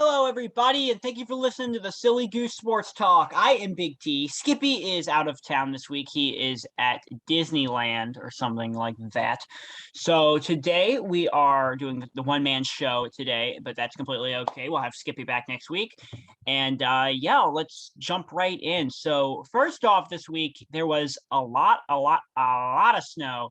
Hello, everybody, and thank you for listening to the Silly Goose Sports Talk. I am Big T. Skippy is out of town this week. He is at Disneyland or something like that. So today we are doing the one-man show today, but that's completely okay. We'll have Skippy back next week. And yeah, let's jump right in. So first off, this week there was a lot of snow.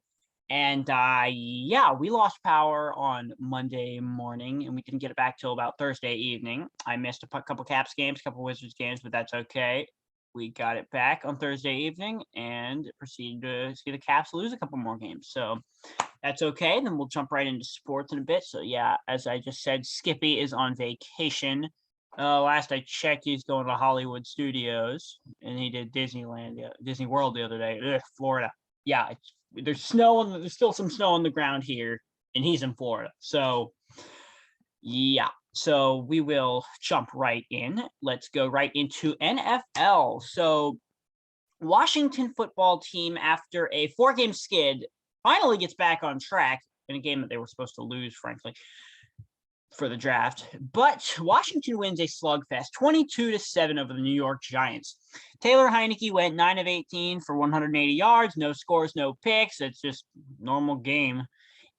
And yeah, we lost power on Monday morning, and we didn't get it back till about Thursday evening. I missed a couple Caps games, a couple Wizards games, but that's okay. We got it back on Thursday evening and proceeded to see the Caps lose a couple more games. So that's okay. Then we'll jump right into sports in a bit. So yeah, as I just said, Skippy is on vacation. Last I checked, he's going to Hollywood Studios, and he did Disneyland, Disney World the other day. Ugh, Florida. Yeah, there's still some snow on the ground here, and he's in Florida. So yeah, so we will jump right in. Let's go right into NFL. So Washington football team, after a 4-game skid, finally gets back on track in a game that they were supposed to lose, frankly, for the draft. But Washington wins a slugfest, 22-7 over the New York Giants. Taylor Heineke went 9 of 18 for 180 yards, no scores, no picks. It's just normal game.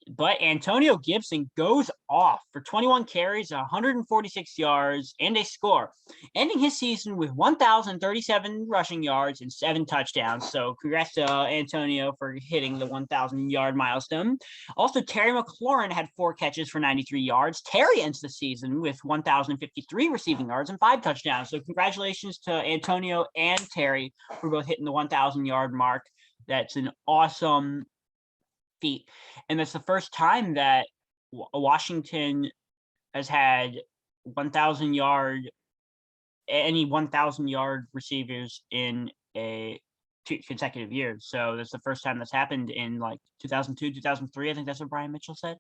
But Antonio Gibson goes off for 21 carries, 146 yards, and a score, ending his season with 1,037 rushing yards and 7 touchdowns. So congrats to Antonio for hitting the 1,000-yard milestone. Also, Terry McLaurin had 4 catches for 93 yards. Terry ends the season with 1,053 receiving yards and 5 touchdowns. So congratulations to Antonio and Terry for both hitting the 1,000-yard mark. That's an awesome feet, and that's the first time that Washington has had 1,000-yard receivers in a 2 consecutive years. So that's the first time that's happened in like 2002, 2003. I think that's what Brian Mitchell said.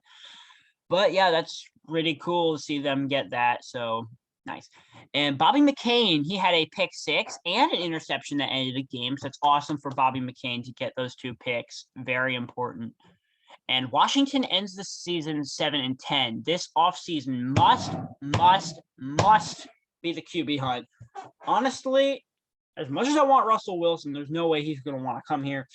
But yeah, that's really cool to see them get that. So nice. And Bobby McCain, he had a pick 6 and an interception that ended the game. So it's awesome for Bobby McCain to get those 2 picks. Very important. And Washington ends the season 7-10. This offseason must be the QB hunt. Honestly, as much as I want Russell Wilson, there's no way he's going to want to come here.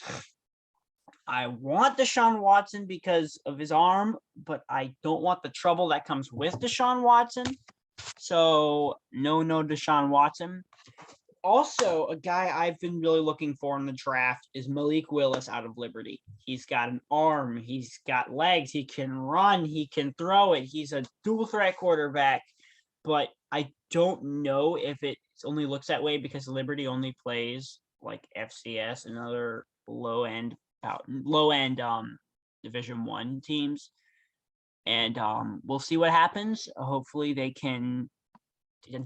I want Deshaun Watson because of his arm, but I don't want the trouble that comes with Deshaun Watson. So, no Deshaun Watson. Also, a guy I've been really looking for in the draft is Malik Willis out of Liberty. He's got an arm. He's got legs. He can run. He can throw it. He's a dual threat quarterback. But I don't know if it only looks that way because Liberty only plays like FCS and other low-end Division I teams. And we'll see what happens. Hopefully they can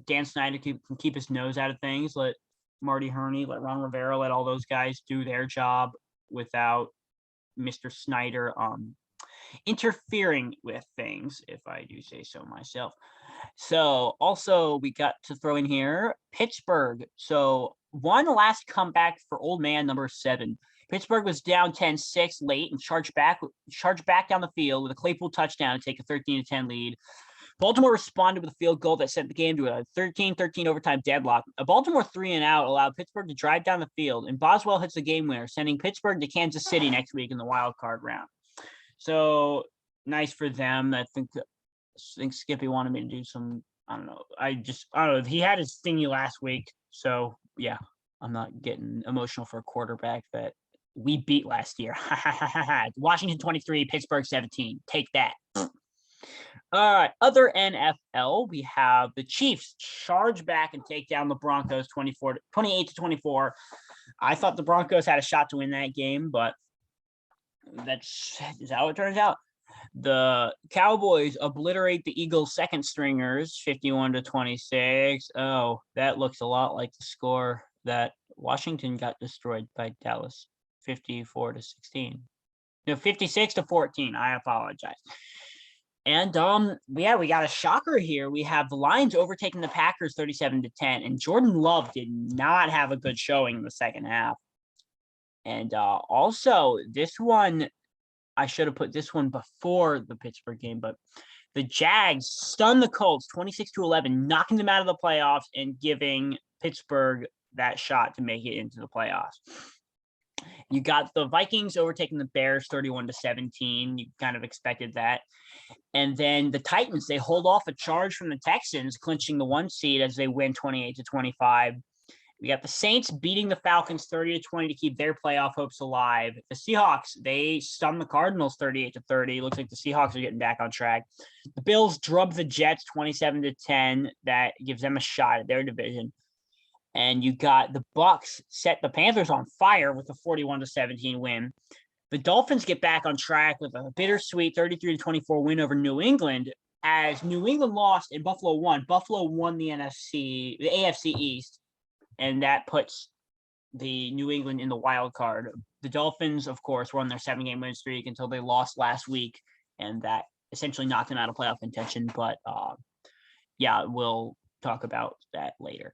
Dan Snyder can keep his nose out of things, let Marty Herney, let Ron Rivera, let all those guys do their job without Mr. Snyder interfering with things, if I do say so myself. So also we got to throw in here Pittsburgh. So one last comeback for old man number 7. Pittsburgh was down 10-6 late and charged back down the field with a Claypool touchdown to take a 13-10 lead. Baltimore responded with a field goal that sent the game to a 13-13 overtime deadlock. A Baltimore 3-and-out allowed Pittsburgh to drive down the field, and Boswell hits the game winner, sending Pittsburgh to Kansas City next week in the wild card round. So nice for them. I think Skippy wanted me to do some. I don't know. He had his thingy last week, so yeah, I'm not getting emotional for a quarterback that we beat last year. Washington 23, Pittsburgh 17. Take that. All right, other NFL, we have the Chiefs charge back and take down the Broncos 28-24. I thought the Broncos had a shot to win that game, but that's how it turns out. The Cowboys obliterate the Eagles' second stringers 51-26. Oh, that looks a lot like the score that Washington got destroyed by Dallas 54-16. No, 56-14. I apologize. And we got a shocker here. We have the Lions overtaking the Packers 37-10, and Jordan Love did not have a good showing in the second half. And also, this one, I should have put this one before the Pittsburgh game, but The Jags stun the Colts 26-11, knocking them out of the playoffs and giving Pittsburgh that shot to make it into the playoffs. You got the Vikings overtaking the Bears 31-17. You kind of expected that. And then the Titans, they hold off a charge from the Texans, clinching the 1 seed as they win 28-25. We got the Saints beating the Falcons 30-20 to keep their playoff hopes alive. The Seahawks, they stun the Cardinals 38-30. Looks like the Seahawks are getting back on track. The Bills drub the Jets 27-10. That gives them a shot at their division. And you got the Bucs set the Panthers on fire with a 41-17 win. The Dolphins get back on track with a bittersweet 33-24 win over New England, as New England lost and Buffalo won. Buffalo won the AFC East, and that puts the New England in the wild card. The Dolphins, of course, were on their 7-game win streak until they lost last week, and that essentially knocked them out of playoff contention. But yeah, we'll talk about that later.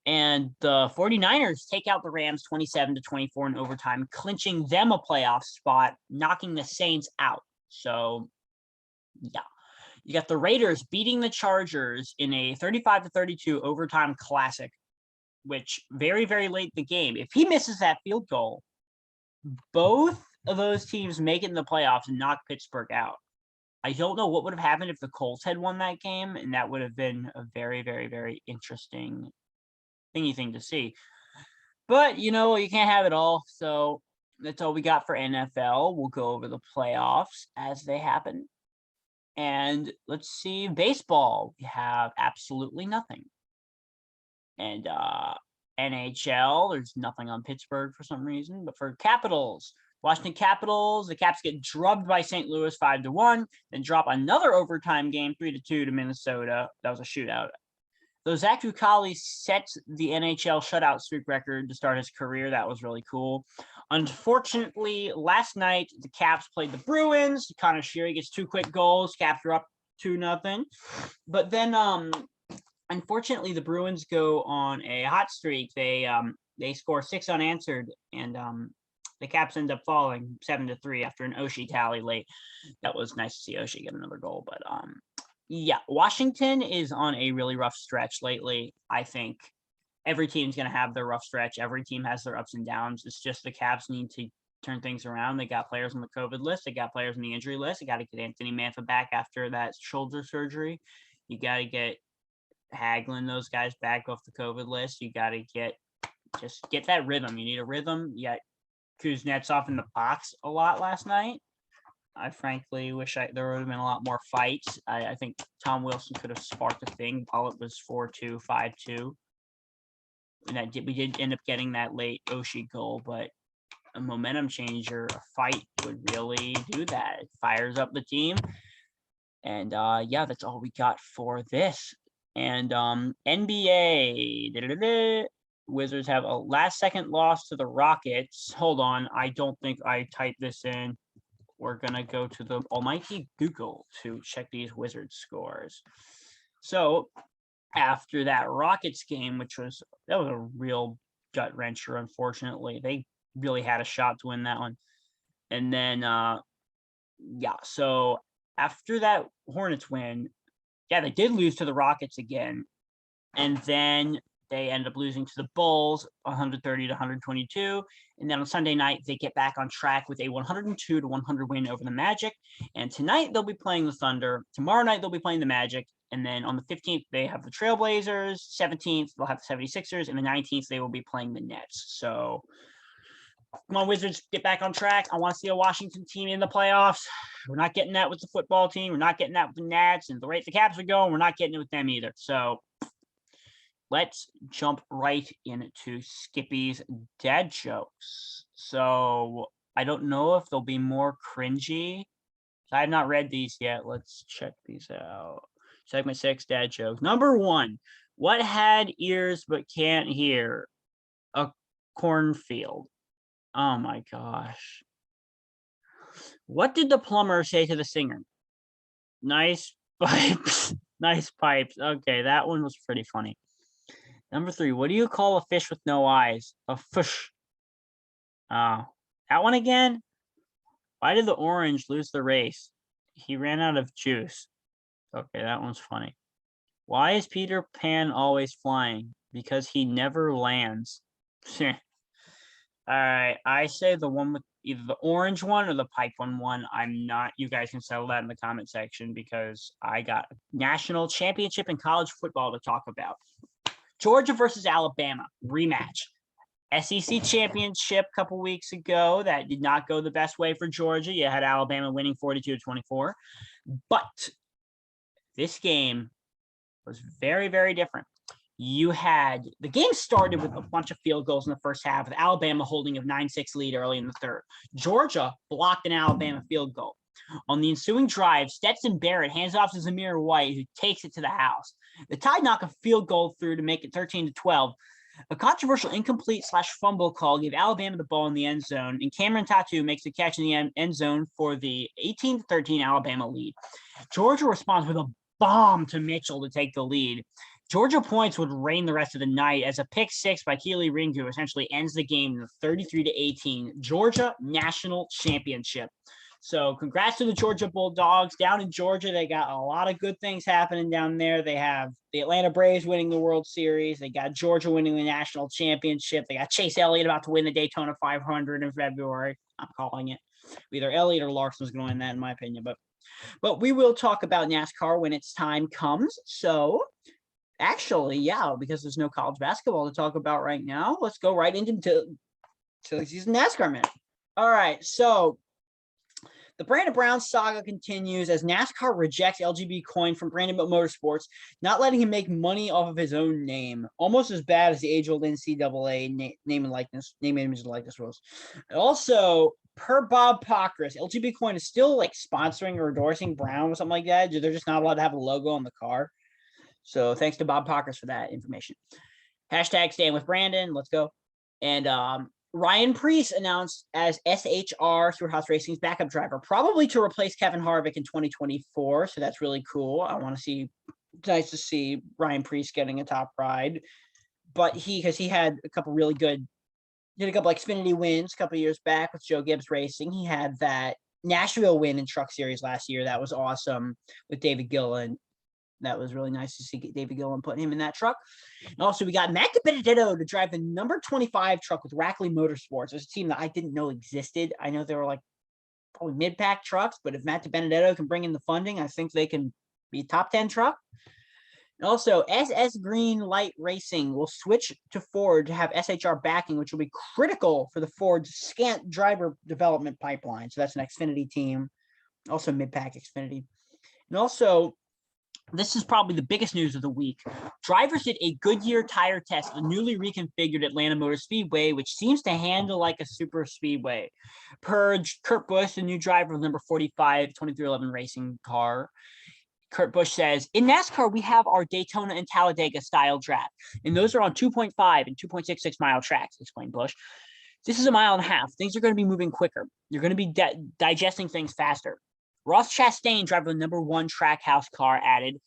And the 49ers take out the Rams 27-24 in overtime, clinching them a playoff spot, knocking the Saints out. So, yeah. You got the Raiders beating the Chargers in a 35-32 overtime classic, which very, very late in the game. If he misses that field goal, both of those teams make it in the playoffs and knock Pittsburgh out. I don't know what would have happened if the Colts had won that game, and that would have been a very, very, very interesting thing to see. But, you can't have it all. So that's all we got for NFL. We'll go over the playoffs as they happen. And let's see, baseball. We have absolutely nothing. And NHL, there's nothing on Pittsburgh for some reason. But for Capitals, Washington Capitals, the Caps get drubbed by St. Louis 5-1, then drop another overtime game 3-2 to Minnesota. That was a shootout. Though Zach Fucale sets the NHL shutout streak record to start his career, that was really cool. Unfortunately, last night, the Caps played the Bruins. Connor Sheary gets 2 quick goals. Caps are up 2-0. But then, unfortunately, the Bruins go on a hot streak. They score 6 unanswered, and the Caps end up falling 7-3 after an Oshie tally late. That was nice to see Oshie get another goal, but yeah, Washington is on a really rough stretch lately. I think every team's going to have their rough stretch. Every team has their ups and downs. It's just the Caps need to turn things around. They got players on the COVID list. They got players on the injury list. They got to get Anthony Mantha back after that shoulder surgery. You got to get Hagelin, those guys back off the COVID list. You got to just get that rhythm. You need a rhythm. You got Kuznetsov in the box a lot last night. I frankly wish there would have been a lot more fights. I think Tom Wilson could have sparked a thing while it was 4-2, 5-2. And we did end up getting that late Oshie goal, but a momentum changer, a fight would really do that. It fires up the team. And yeah, that's all we got for this. And NBA. Wizards have a last-second loss to the Rockets. Hold on. I don't think I typed this in. We're going to go to the almighty Google to check these Wizards scores. So after that Rockets game, that was a real gut wrencher, unfortunately. They really had a shot to win that one. And then, yeah, so after that Hornets win, yeah, they did lose to the Rockets again. And then they end up losing to the Bulls 130-122. And then on Sunday night, they get back on track with a 102-100 win over the Magic. And tonight, they'll be playing the Thunder. Tomorrow night, they'll be playing the Magic. And then on the 15th, they have the Trailblazers. 17th, they'll have the 76ers. And the 19th, they will be playing the Nets. So come on, Wizards, get back on track. I want to see a Washington team in the playoffs. We're not getting that with the football team. We're not getting that with the Nats. And the rate the Caps are going, we're not getting it with them either. So let's jump right into Skippy's dad jokes. So I don't know if they'll be more cringy. I have not read these yet. Let's check these out. Segment 6, dad jokes. Number 1, what had ears but can't hear? A cornfield. Oh my gosh. What did the plumber say to the singer? Nice pipes. Nice pipes. Okay, that one was pretty funny. Number 3, what do you call a fish with no eyes? A fish. Oh, that one again? Why did the orange lose the race? He ran out of juice. Okay, that one's funny. Why is Peter Pan always flying? Because he never lands. All right, I say the one with either the orange one or the pipe one. I'm not. You guys can settle that in the comment section because I got a national championship in college football to talk about. Georgia versus Alabama rematch. SEC championship a couple weeks ago that did not go the best way for Georgia. You had Alabama winning 42-24, but this game was very, very different. You had the game started with a bunch of field goals in the first half, with Alabama holding a 9-6 lead early in the third. Georgia blocked an Alabama field goal. On the ensuing drive, Stetson Barrett hands off to Zamir White, who takes it to the house. The Tide knock a field goal through to make it 13-12. A controversial incomplete/fumble call gave Alabama the ball in the end zone, and Cameron Tattoo makes the catch in the end zone for the 18-13 Alabama lead. Georgia responds with a bomb to Mitchell to take the lead. Georgia points would reign the rest of the night as a pick six by Keely Ringu essentially ends the game in 33-18. Georgia national championship. So congrats to the Georgia Bulldogs. Down in Georgia, they got a lot of good things happening down there. They have the Atlanta Braves winning the World Series. They got Georgia winning the national championship. They got Chase Elliott about to win the Daytona 500 in February. I'm calling it. Either Elliott or Larson's going to win that, in my opinion. But we will talk about NASCAR when its time comes. So actually, yeah, because there's no college basketball to talk about right now, let's go right into silly season NASCAR minute. All right, so the Brandon Brown saga continues as NASCAR rejects LGB coin from Brandon Motorsports, not letting him make money off of his own name. Almost as bad as the age-old NCAA name, image, and likeness rules. Also, per Bob Pockris, LGB coin is still like sponsoring or endorsing Brown or something like that. They're just not allowed to have a logo on the car. So thanks to Bob Pockris for that information. Hashtag stand with Brandon. Let's go. And Ryan Preece announced as SHR Stewart-Haas Racing's backup driver, probably to replace Kevin Harvick in 2024. So that's really cool. I want to see. It's nice to see Ryan Preece getting a top ride. But because he had a couple really good, did a couple Xfinity wins a couple years back with Joe Gibbs Racing. He had that Nashville win in Truck Series last year. That was awesome with David Gillen. That was really nice to see David Gillen put him in that truck. And also, we got Matt Benedetto to drive the number 25 truck with Rackley Motorsports. It's a team that I didn't know existed. I know they were like probably mid-pack trucks, but if Matt Benedetto can bring in the funding, I think they can be a top 10 truck. And also, SS Green Light Racing will switch to Ford to have SHR backing, which will be critical for the Ford's scant driver development pipeline. So that's an Xfinity team, also mid-pack Xfinity. And also, this is probably the biggest news of the week. Drivers did a Goodyear tire test at the newly reconfigured Atlanta Motor Speedway, which seems to handle like a super speedway. Per Kurt Busch, the new driver of number 45, 2311 racing car, Kurt Busch says, in NASCAR, we have our Daytona and Talladega style track, and those are on 2.5 and 2.66 mile tracks, explained Busch. This is a mile and a half. Things are going to be moving quicker. You're going to be digesting things faster. Ross Chastain, driver of the number 1 Trackhouse car, added,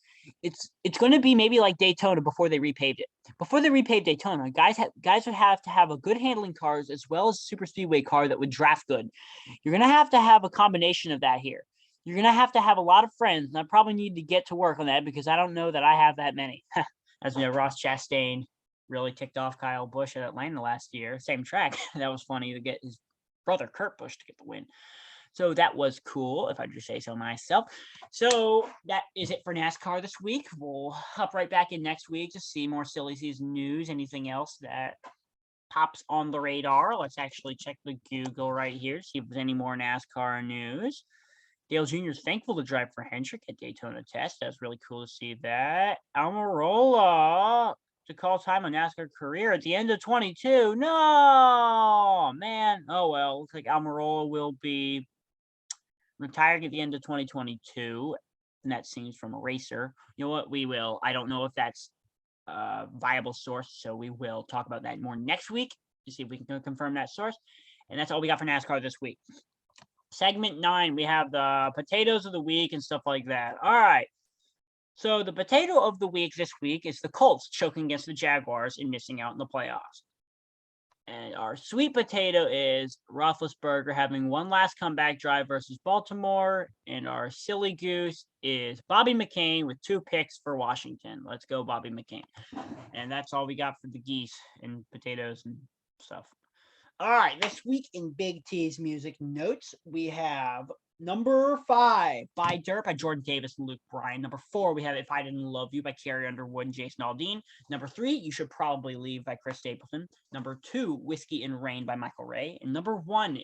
it's going to be maybe like Daytona before they repaved it. Before they repaved Daytona, guys would have to have a good handling cars as well as a super speedway car that would draft good. You're going to have a combination of that here. You're going to have a lot of friends, and I probably need to get to work on that because I don't know that I have that many. As you know, Ross Chastain really ticked off Kyle Busch at Atlanta last year. Same track. That was funny to get his brother Kurt Busch to get the win. So that was cool, if I just say so myself. So that is it for NASCAR this week. We'll hop right back in next week to see more silly season news. Anything else that pops on the radar? Let's actually check the Google right here, see if there's any more NASCAR news. Dale Jr. is thankful to drive for Hendrick at Daytona Test. That's really cool to see that. Almirola to call time on NASCAR career at the end of 22. No, man. Oh, well, looks like Almirola will be retiring at the end of 2022, and that seems from a racer. You know what? We will. I don't know if that's a viable source, so we will talk about that more next week to see if we can confirm that source. And that's all we got for NASCAR this week. Segment 9, we have the potatoes of the week and stuff like that. All right. So the potato of the week this week is the Colts choking against the Jaguars and missing out in the playoffs. And our sweet potato is Roethlisberger having one last comeback drive versus Baltimore. And our silly goose is Bobby McCain with 2 picks for Washington. Let's go, Bobby McCain. And that's all we got for the geese and potatoes and stuff. All right, this week in Big T's music notes, we have number 5 by Dirt by Jordan Davis and Luke Bryan. Number 4, we have If I Didn't Love You by Carrie Underwood and Jason Aldean. Number 3, You Should Probably Leave by Chris Stapleton. Number 2, Whiskey and Rain by Michael Ray. And number 1,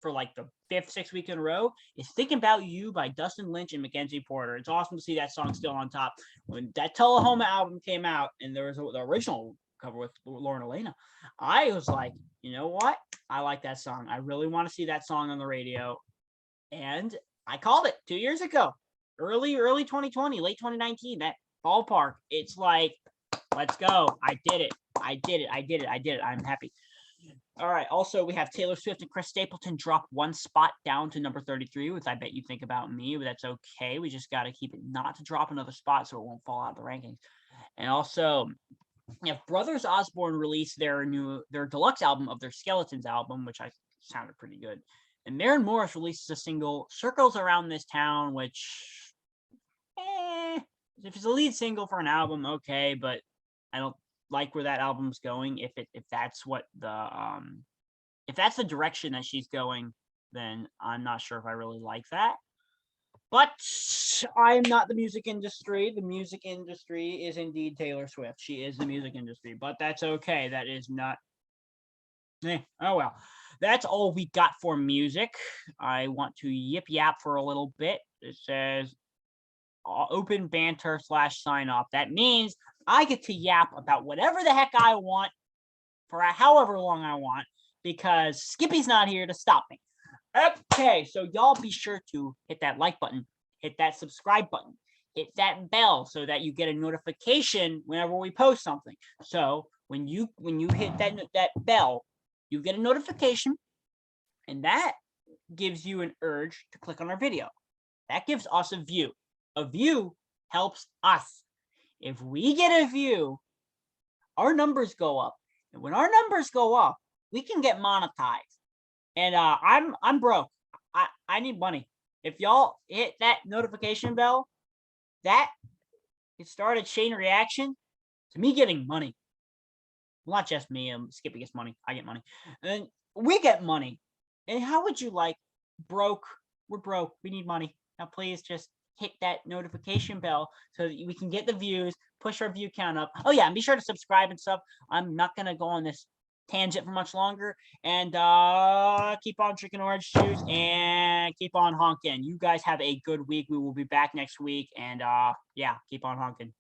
for like the 5th, 6th week in a row, is Thinking About You by Dustin Lynch and Mackenzie Porter. It's awesome to see that song still on top. When that Tullahoma album came out, and there was the original cover with Lauren Elena, I was like, you know what? I like that song. I really want to see that song on the radio. And I called it 2 years ago, early 2020, late 2019, that ballpark. It's like, let's go. I did it. I'm happy. All right. Also, we have Taylor Swift and Chris Stapleton drop 1 spot down to number 33, which I Bet You Think About Me, but that's okay. We just got to keep it not to drop another spot so it won't fall out of the rankings. And also, if Brothers Osborne released their deluxe album of their Skeletons album, which I sounded pretty good, and Maren Morris releases a single, Circles Around This Town, which, if it's a lead single for an album, okay, but I don't like where that album's going. If that's what if that's the direction that she's going, then I'm not sure if I really like that. But I'm not the music industry. The music industry is indeed Taylor Swift. She is the music industry, but that's okay. That is not. Oh well. That's all we got for music. I want to yip yap for a little bit. It says open banter / sign off. That means I get to yap about whatever the heck I want for however long I want, because Skippy's not here to stop me. Okay, so y'all be sure to hit that like button, hit that subscribe button, hit that bell so that you get a notification whenever we post something. So when you hit that bell, you get a notification, and that gives you an urge to click on our video. That gives us a view. A view helps us. If we get a view, our numbers go up. And when our numbers go up, we can get monetized. And I'm broke. I need money. If y'all hit that notification bell, that it started a chain reaction to me getting money. Well, not just me. Skippy gets money. I get money. And we get money. And how would you like broke? We're broke. We need money. Now, please just hit that notification bell so that we can get the views, push our view count up. Oh, yeah, and be sure to subscribe and stuff. I'm not going to go on this tangent for much longer. And keep on drinking orange juice and keep on honking. You guys have a good week. We will be back next week. And, yeah, keep on honking.